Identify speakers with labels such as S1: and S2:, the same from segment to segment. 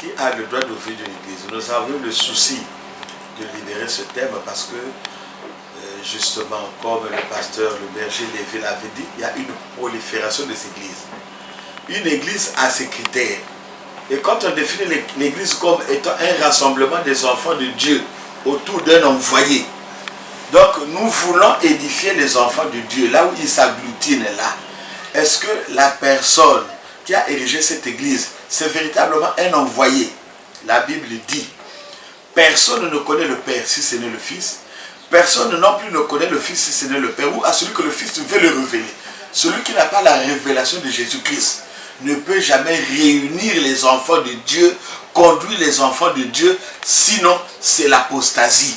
S1: qui a le droit d'ouvrir une église? Nous avons eu le souci de libérer ce thème parce que justement, comme le pasteur, le berger Lévy l'avait dit, il y a une prolifération des églises. Une église a ses critères. Et quand on définit l'église comme étant un rassemblement des enfants de Dieu autour d'un envoyé, donc nous voulons édifier les enfants de Dieu là où ils s'agglutinent là. Est-ce que la personne qui a érigé cette église, c'est véritablement un envoyé? La Bible dit, personne ne connaît le Père si ce n'est le Fils. Personne non plus ne connaît le Fils si ce n'est le Père, ou à celui que le Fils veut le révéler. Celui qui n'a pas la révélation de Jésus-Christ ne peut jamais réunir les enfants de Dieu, conduire les enfants de Dieu, sinon c'est l'apostasie,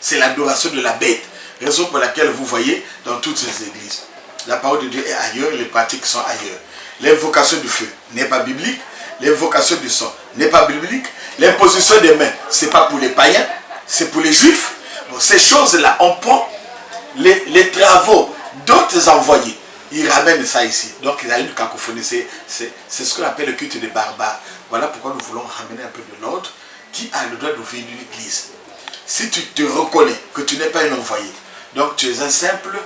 S1: c'est l'adoration de la bête. Raison pour laquelle vous voyez dans toutes ces églises, la parole de Dieu est ailleurs, les pratiques sont ailleurs. L'invocation du feu n'est pas biblique, l'invocation du sang n'est pas biblique, l'imposition des mains, ce n'est pas pour les païens, c'est pour les juifs. Bon, ces choses-là, on prend les travaux d'autres envoyés, ils ramènent ça ici. Donc il y a une cacophonie, c'est ce qu'on appelle le culte des barbares. Voilà pourquoi nous voulons ramener un peu de l'ordre. Qui a le droit d'ouvrir une église? Si tu te reconnais que tu n'es pas un envoyé, donc tu es un simple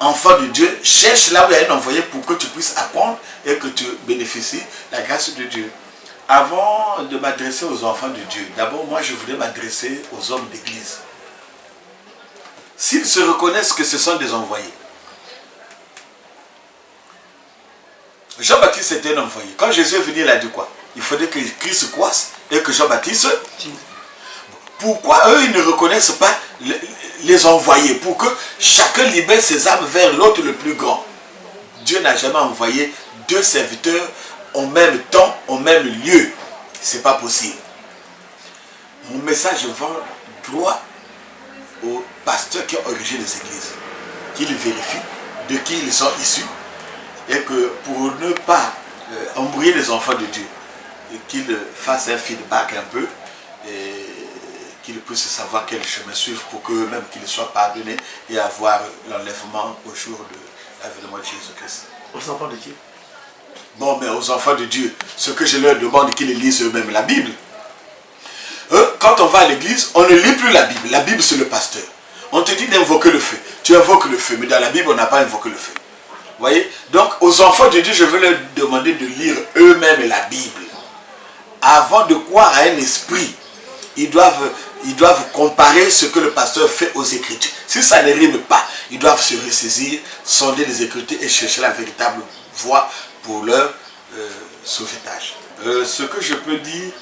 S1: enfant de Dieu, cherche là où il y a un envoyé pour que tu puisses apprendre et que tu bénéficies de la grâce de Dieu. Avant de m'adresser aux enfants de Dieu, d'abord moi je voulais m'adresser aux hommes d'église. S'ils se reconnaissent que ce sont des envoyés. Jean-Baptiste était un envoyé. Quand Jésus est venu, il a dit quoi? Il faudrait que Christ croisse et que Jean-Baptiste... Pourquoi eux, ils ne reconnaissent pas les envoyés? Pour que chacun libère ses âmes vers l'autre le plus grand. Dieu n'a jamais envoyé deux serviteurs en même temps, au même lieu. C'est pas possible. Mon message va droit aux pasteurs qui ont origine des églises, qu'ils vérifient de qui ils sont issus et que pour ne pas embrouiller les enfants de Dieu, qu'ils fassent un feedback un peu et qu'ils puissent savoir quel chemin suivre pour qu'eux-mêmes qu'ils soient pardonnés et avoir l'enlèvement au jour de l'avènement de Jésus-Christ.
S2: Aux enfants de Dieu?
S1: Bon, mais aux enfants de Dieu, ce que je leur demande, qu'ils lisent eux-mêmes la Bible. Quand on va à l'église, on ne lit plus la Bible. La Bible, c'est le pasteur. On te dit d'invoquer le feu. Tu invoques le feu, mais dans la Bible, on n'a pas invoqué le feu. Vous voyez? Donc, aux enfants de Dieu, je veux leur demander de lire eux-mêmes la Bible. Avant de croire à un esprit, ils doivent comparer ce que le pasteur fait aux Écritures. Si ça ne rime pas, ils doivent se ressaisir, sonder les Écritures et chercher la véritable voie pour leur sauvetage. Ce que je peux dire,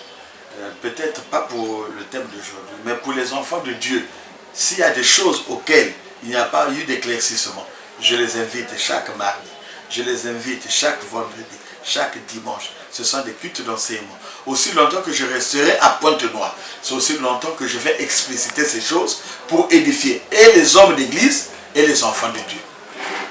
S1: peut-être pas pour le thème d'aujourd'hui, mais pour les enfants de Dieu, s'il y a des choses auxquelles il n'y a pas eu d'éclaircissement, je les invite chaque mardi, je les invite chaque vendredi, chaque dimanche. Ce sont des cultes d'enseignement. Aussi longtemps que je resterai à Pointe-Noire, c'est aussi longtemps que je vais expliciter ces choses pour édifier et les hommes d'église et les enfants de Dieu.